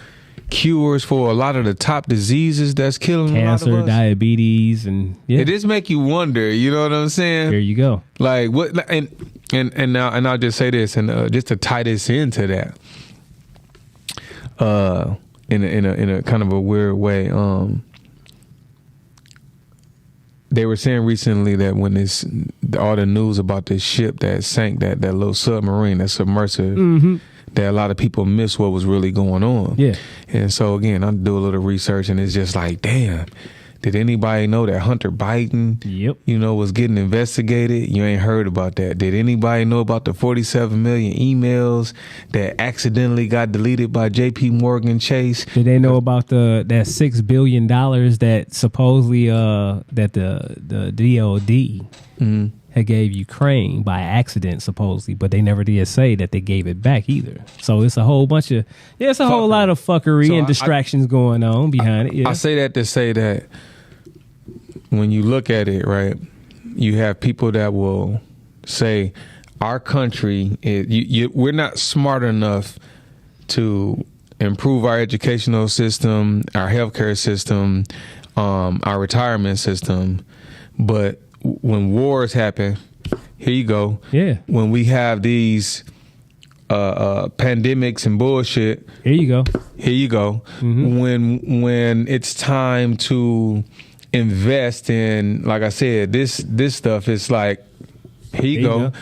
cures for a lot of the top diseases that's killing cancer, a lot of us? diabetes, and it just make you wonder. You know what I'm saying? There you go. Like what? And now, and I'll just say this, and just to tie this into that, in a kind of a weird way, they were saying recently that when all the news about this ship that sank, that little submarine, that submersive, that a lot of people miss what was really going on. Yeah. And so again, I do a little research, and it's just like, damn, did anybody know that Hunter Biden, was getting investigated? You ain't heard about that. Did anybody know about the 47 million emails that accidentally got deleted by J.P. Morgan Chase? Did they know about that $6 billion that supposedly that the DOD had gave Ukraine by accident, supposedly, but they never did say that they gave it back either. So it's a whole bunch of whole lot of fuckery and distractions going on behind it. Yeah. I say that to say that when you look at it, right, you have people that will say our country we're not smart enough to improve our educational system, our healthcare system, our retirement system, but when wars happen, here you go. Yeah. When we have these pandemics and bullshit, here you go. Here you go. When it's time to invest in, like I said, this stuff, it's like, here you go.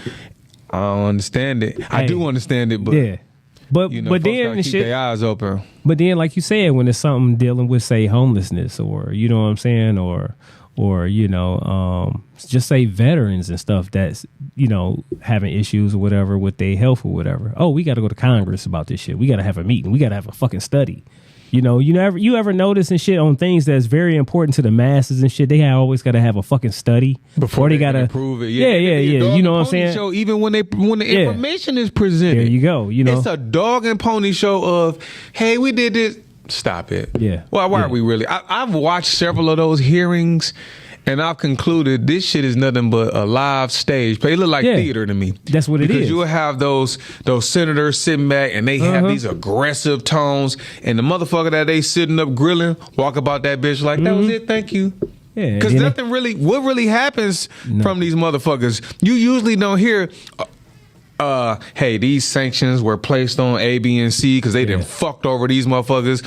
I don't understand it. I do understand it, but yeah. But then keep their eyes open. But then, like you said, when it's something dealing with, say, homelessness, or you know what I'm saying, or just say veterans and stuff that's, having issues or whatever with their health or whatever. Oh, we got to go to Congress about this shit. We got to have a meeting. We got to have a fucking study. You ever notice and shit on things that's very important to the masses and shit? They always got to have a fucking study before they got to prove it. Yeah. You know what I'm saying? Show, even when the information is presented, there you go. It's a dog and pony show of, hey, we did this. Stop it. Yeah. Why are we really? I've watched several of those hearings, and I've concluded this shit is nothing but a live stage play. It look like theater to me. That's what it is. Because you'll have those senators sitting back, and they have these aggressive tones, and the motherfucker that they sitting up grilling walk about that bitch like, that was it, thank you. Yeah. Because nothing really, what really happens from these motherfuckers, you usually don't hear, hey, these sanctions were placed on A, B, and C because they done fucked over these motherfuckers.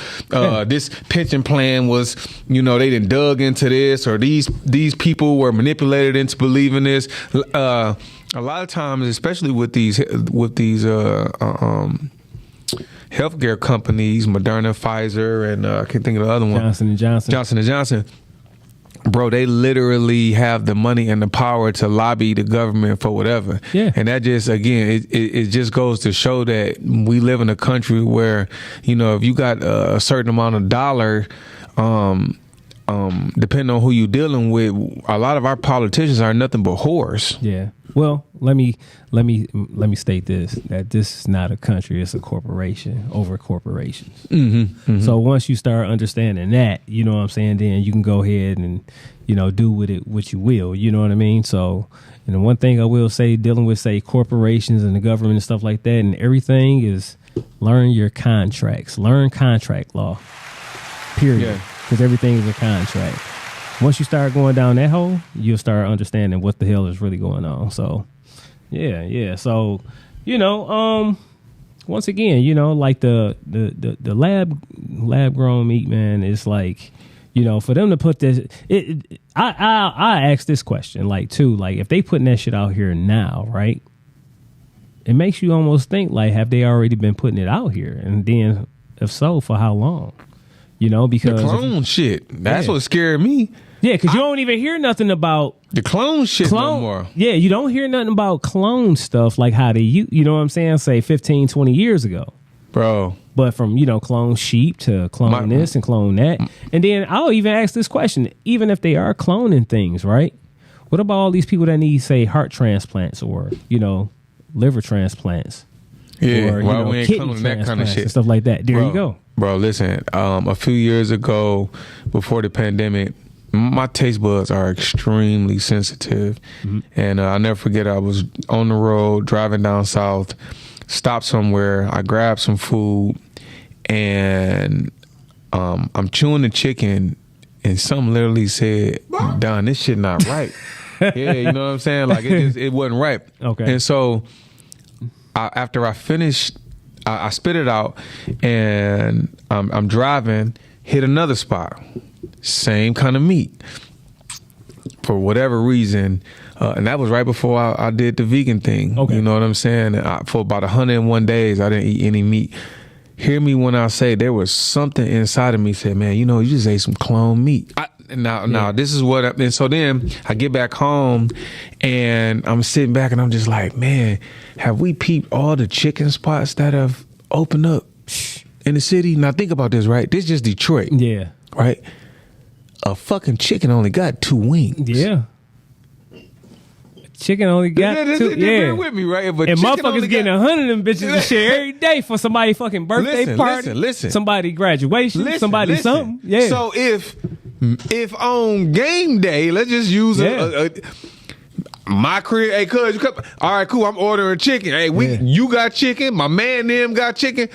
This pension plan was, they done dug into this, or these people were manipulated into believing this. A lot of times, especially with these healthcare companies, Moderna, Pfizer, and I can't think of the other one, Johnson & Johnson. Bro, they literally have the money and the power to lobby the government for whatever. Yeah. And that just, again, it just goes to show that we live in a country where, if you got a certain amount of dollar, depending on who you're dealing with, a lot of our politicians are nothing but whores. Yeah. Well, let me state this, that this is not a country, it's a corporation over corporations. So once you start understanding that, you know what I'm saying, then you can go ahead and, you know, do with it what you will, you know what I mean? So, and the one thing I will say, dealing with, say, corporations and the government and stuff like that and everything, is learn your contracts, learn contract law, period. Because everything is a contract. Once you start going down that hole, you'll start understanding what the hell is really going on. So, yeah. So, you know, once again, you know, like the lab grown meat, man, is like, you know, for them to put this, I ask this question, like, too, like, if they putting that shit out here now, right? It makes you almost think, like, have they already been putting it out here? And then, if so, for how long? You know, because the clone shit, that's what scared me. Yeah, because you don't even hear nothing about the clone shit no more. Yeah, you don't hear nothing about clone stuff, like how they, you know what I'm saying, say 15, 20 years ago. Bro. But from, you know, clone sheep to clone this and clone that. And then I'll even ask this question, even if they are cloning things, right? What about all these people that need, say, heart transplants or, you know, liver transplants? Yeah, or, why we ain't cloning that kind of shit? And stuff like that. There you go. Bro, listen, a few years ago, before the pandemic, my taste buds are extremely sensitive. And I'll never forget, I was on the road driving down south, stopped somewhere, I grabbed some food, and I'm chewing the chicken, and something literally said, Don, this shit not right. Yeah, you know what I'm saying? Like, it wasn't right. Okay. And so after I finished, I spit it out, and I'm driving, hit another spot. Same kind of meat. For whatever reason, and that was right before I did the vegan thing. Okay. You know what I'm saying? For about 101 days, I didn't eat any meat. Hear me when I say there was something inside of me said, man, you know, you just ate some clone meat. Now, this is what, and so then I get back home and I'm sitting back and I'm just like, man, have we peeped all the chicken spots that have opened up in the city? Now think about this, right? This is just Detroit. Yeah. Right? A fucking chicken only got 2 wings. Yeah. Chicken only got 2. Yeah. Bear with me, right? But and motherfuckers getting 100 of them bitches and shit every day for somebody fucking birthday party. Listen. Somebody graduation. Somebody something. Yeah. So if on game day, let's just use my crib, hey, cuz, all right, cool, I'm ordering chicken. Hey, you got chicken, my man them got chicken.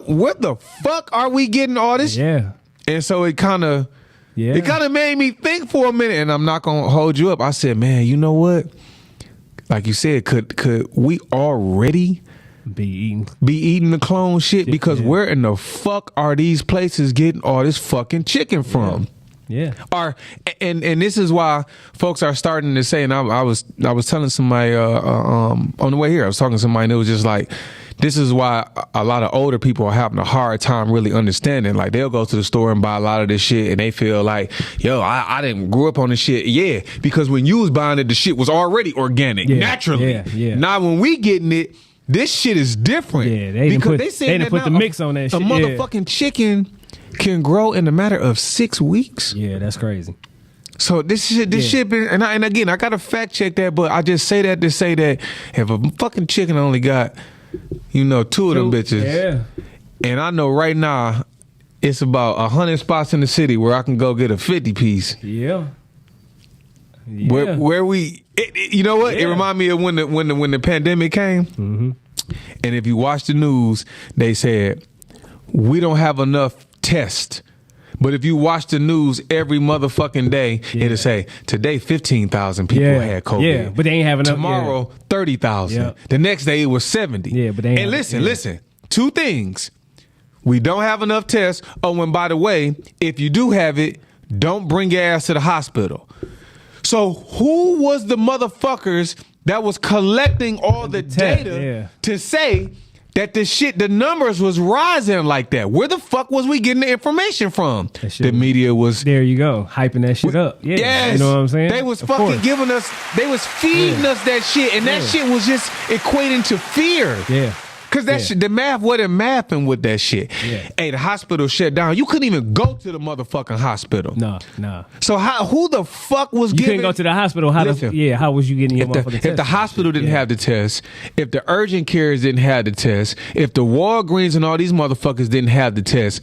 What the fuck are we getting all this? Yeah. And so it kind of made me think for a minute, and I'm not gonna hold you up. I said, man, you know what? Like you said, could we already be eating the clone shit? Because where in the fuck are these places getting all this fucking chicken from? Yeah. And this is why folks are starting to say, and I was telling somebody on the way here, I was talking to somebody, and it was just like, this is why a lot of older people are having a hard time really understanding. Like, they'll go to the store and buy a lot of this shit, and they feel like, yo, I didn't grow up on this shit. Yeah, because when you was buying it, the shit was already organic, naturally. Yeah. Now when we getting it, this shit is different. Yeah, they didn't put the mix on that shit. A motherfucking chicken can grow in a matter of 6 weeks. Yeah, that's crazy. So this shit been, and again, I gotta fact check that, but I just say that to say that if a fucking chicken only got, you know, 2 of them bitches, and I know right now it's about 100 spots in the city where I can go get a 50 piece. Yeah. Where we, you know what? It remind me of when the pandemic came, and if you watch the news, they said we don't have enough tests. But if you watch the news every motherfucking day, it'll say, today 15,000 people had COVID. Yeah, but they ain't have enough. Tomorrow, 30,000. Yep. The next day, it was 70. Yeah, but they ain't. And listen, 2 things. We don't have enough tests. Oh, and by the way, if you do have it, don't bring your ass to the hospital. So who was the motherfuckers that was collecting all the data to say that the numbers was rising like that? Where the fuck was we getting the information from? The media was, there you go, hyping that shit up. Yeah, yes, you know what I'm saying? They was fucking giving us, they was feeding us that shit, and that shit was just equating to fear. Yeah. Cause that shit, the math wasn't mathing with that shit. Yeah. Hey, the hospital shut down. You couldn't even go to the motherfucking hospital. No. So who the fuck was You giving? couldn't go to the hospital. How was you getting your motherfucking test? If the hospital didn't have the test, if the urgent cares didn't have the test, if the Walgreens and all these motherfuckers didn't have the test,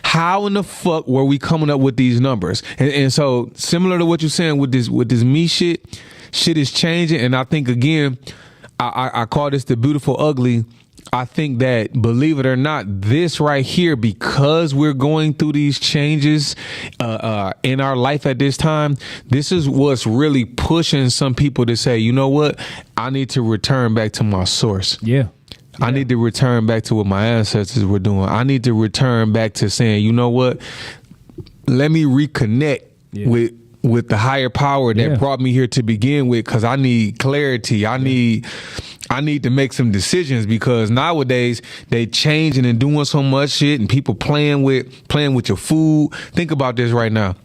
how in the fuck were we coming up with these numbers? And so similar to what you're saying with this me shit is changing. And I think again, I call this the beautiful ugly. I think that, believe it or not, this right here, because we're going through these changes in our life at this time, this is what's really pushing some people to say, you know what? I need to return back to my source. Yeah. I need to return back to what my ancestors were doing. I need to return back to saying, you know what? Let me reconnect with the higher power that brought me here to begin with, because I need clarity. I need to make some decisions, because nowadays they changing and doing so much shit, and people playing with your food. Think about this right now.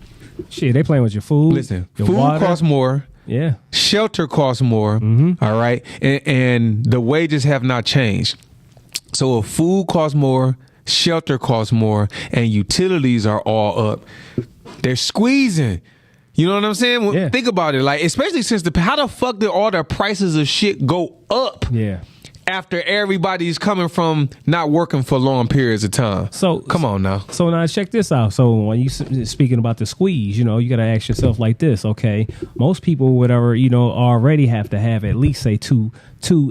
Shit, they playing with your food. Listen, your food water. costs more. Yeah. Shelter costs more. All right. And the wages have not changed. So if food costs more, shelter costs more, and utilities are all up, they're squeezing. You know what I'm saying? Yeah. Think about it. Like, especially since how the fuck did all the prices of shit go up? Yeah. After everybody's coming from not working for long periods of time. So come on now. So now check this out. So when you speaking about the squeeze, you got to ask yourself like this. Okay, most people, whatever, already have to have at least say two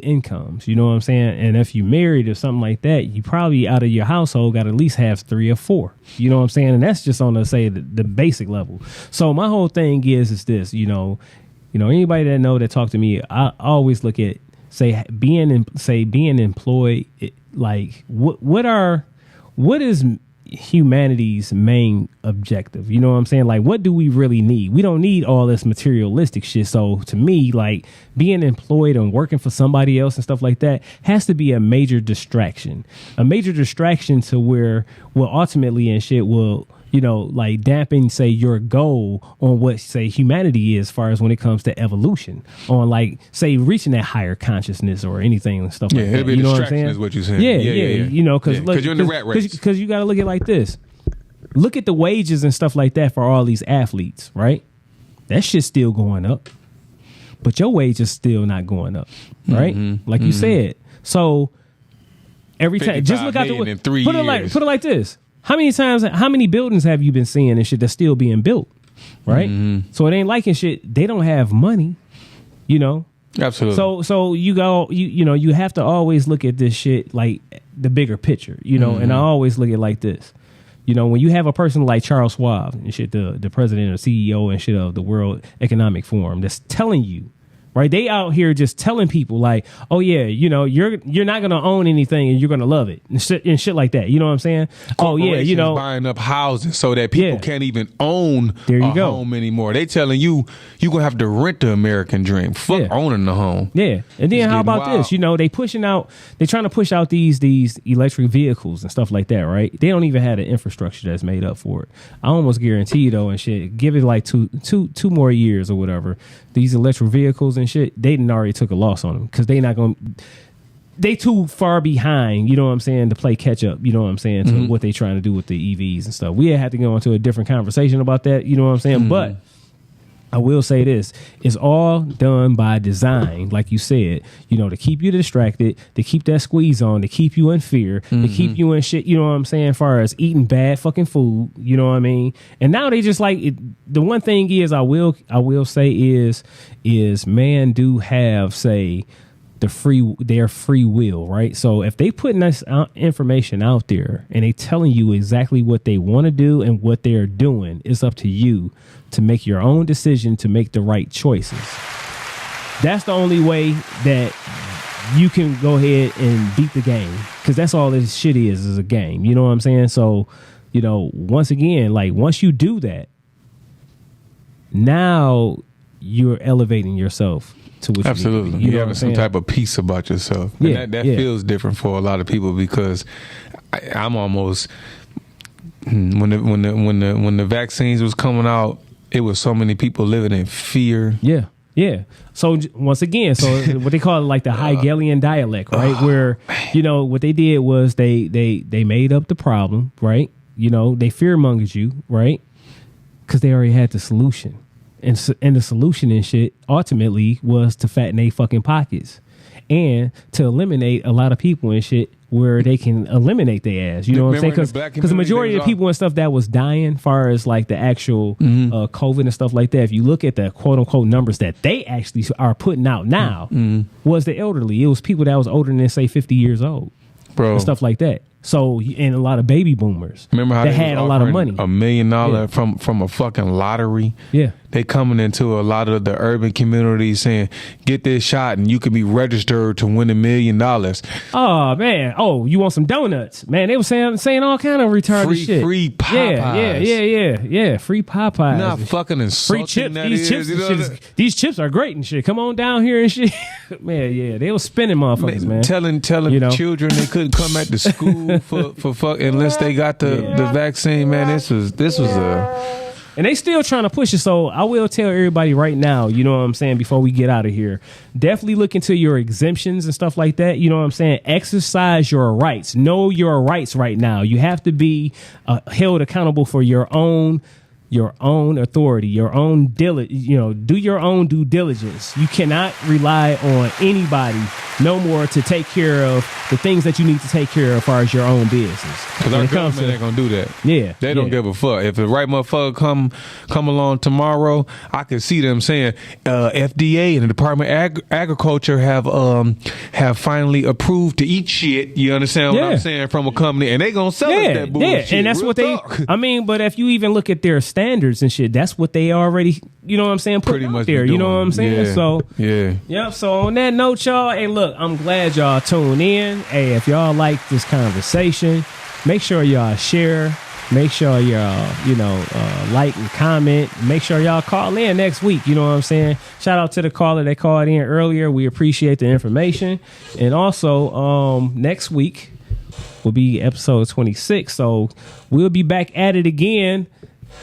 incomes. You know what I'm saying? And if you married or something like that, you probably out of your household got to at least have 3 or 4. You know what I'm saying? And that's just on the basic level. So my whole thing is this. Anybody that talk to me, I always look at being employed. Like what is humanity's main objective? You know what I'm saying? Like, what do we really need? We don't need all this materialistic shit. So to me, like, being employed and working for somebody else and stuff like that has to be a major distraction to where ultimately and shit will, like, dampen, say, your goal on what, say, humanity is, as far as when it comes to evolution, on, like, say, reaching that higher consciousness or anything and stuff like that. It'll be a distraction is what you're saying. Yeah. Because you're in the rat race. Because you got to look at it like this. Look at the wages and stuff like that for all these athletes, right? That shit's still going up. But your wage is still not going up, right? Like you said. So every time, just look out the way. Put it like this. How many buildings have you been seeing and shit that's still being built, right? So it ain't like and shit. They don't have money, Absolutely. So you have to always look at this shit like the bigger picture, And I always look at it like this. When you have a person like Charles Schwab and shit, the president or CEO and shit of the World Economic Forum, that's telling you, right? They out here just telling people like, oh yeah, you're not gonna own anything and you're gonna love it and shit like that. You know what I'm saying? Oh yeah, buying up houses so that people can't even own home anymore. They telling you gonna have to rent the American dream. Fuck owning the home. Yeah, and then how about this? They trying to push out these electric vehicles and stuff like that, right? They don't even have the infrastructure that's made up for it. I almost guarantee though, and shit, give it like two more years or whatever. These electric vehicles and shit, they done already took a loss on them, because they too far behind, you know what I'm saying, to play catch up, you know what I'm saying, to what they trying to do with the EVs and stuff. We have to go into a different conversation about that, you know what I'm saying? But I will say this, it's all done by design, like you said, to keep you distracted, to keep that squeeze on, to keep you in fear, to keep you in shit, you know what I'm saying, as far as eating bad fucking food, you know what I mean? And now they just like it. The one thing is I will say is man do have, say, their free will, right? So if they putting this information out there and they telling you exactly what they want to do and what they're doing, it's up to you to make your own decision, to make the right choices. That's the only way that you can go ahead and beat the game, because that's all this shit is a game. You know what I'm saying? So, once again, like, once you do that, now you're elevating yourself to what absolutely. You need to be. You're having some type of peace about yourself. And that feels different for a lot of people, because I'm almost when the vaccines was coming out, it was so many people living in fear. Yeah. Yeah. So once again, so what they call it, like the Hegelian dialect, right? Where, you know, what they did was they made up the problem, right? You know, they fearmongered you, right? Because they already had the solution. And the solution and shit ultimately was to fatten their fucking pockets and to eliminate a lot of people and shit where they can eliminate their ass. You know what I'm saying? Because the majority of the people and stuff that was dying, far as like the actual COVID and stuff like that, if you look at the quote unquote numbers that they actually are putting out now, was the elderly. It was people that was older than, say, 50 years old, bro, and stuff like that. So, and a lot of baby boomers. Remember how they they had a lot of money, $1 million from a fucking lottery. Yeah, they coming into a lot of the urban communities saying, "Get this shot and you can be registered to win $1 million." Oh man! Oh, you want some donuts, man? They were saying all kind of retarded shit. Free Popeyes. Yeah. Free Popeyes. Not fucking insulting. Free chips. These chips are great and shit. Come on down here and shit. Man, yeah, they was spinning motherfuckers, man. Telling children they couldn't come back to school for fuck unless they got the vaccine. Man, this was a. And they still trying to push it. So I will tell everybody right now, you know what I'm saying, before we get out of here, definitely look into your exemptions and stuff like that. You know what I'm saying? Exercise your rights. Know your rights right now. You have to be held accountable for your own authority, your own do your own due diligence. You cannot rely on anybody no more to take care of the things that you need to take care of as far as your own business. Because our government ain't gonna do that. Yeah, they don't give a fuck. If the right motherfucker come along tomorrow, I can see them saying FDA and the Department of Agriculture have finally approved to eat shit. You understand what I'm saying, from a company, and they gonna sell us that bullshit. Yeah, and that's what talk. I mean, but if you even look at their standards and shit, that's what they already, you know what I'm saying, put out there. You know what I'm saying? Yeah. So yeah. So on that note, y'all, hey, look, I'm glad y'all tuned in. Hey, if y'all like this conversation, make sure y'all share. Make sure y'all, like and comment. Make sure y'all call in next week. You know what I'm saying? Shout out to the caller that called in earlier. We appreciate the information. And also, next week will be episode 26. So we'll be back at it again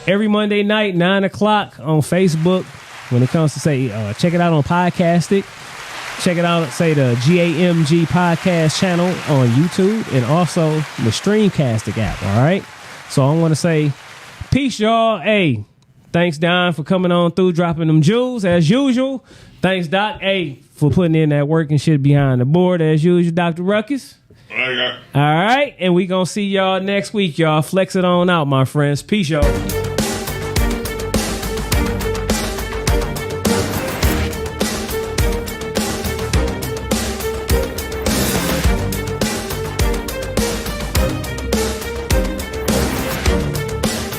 every Monday night, 9 o'clock on Facebook. When it comes to check it out on Podcastic. Check it out, the G.A.M.G podcast channel on YouTube, and also the Streamcast app, all right? So I want to say peace, y'all. Hey, thanks, Don, for coming on through, dropping them jewels, as usual. Thanks, Doc, for putting in that work and shit behind the board, as usual, Dr. Ruckus. All right, and we going to see y'all next week, y'all. Flex it on out, my friends. Peace, y'all.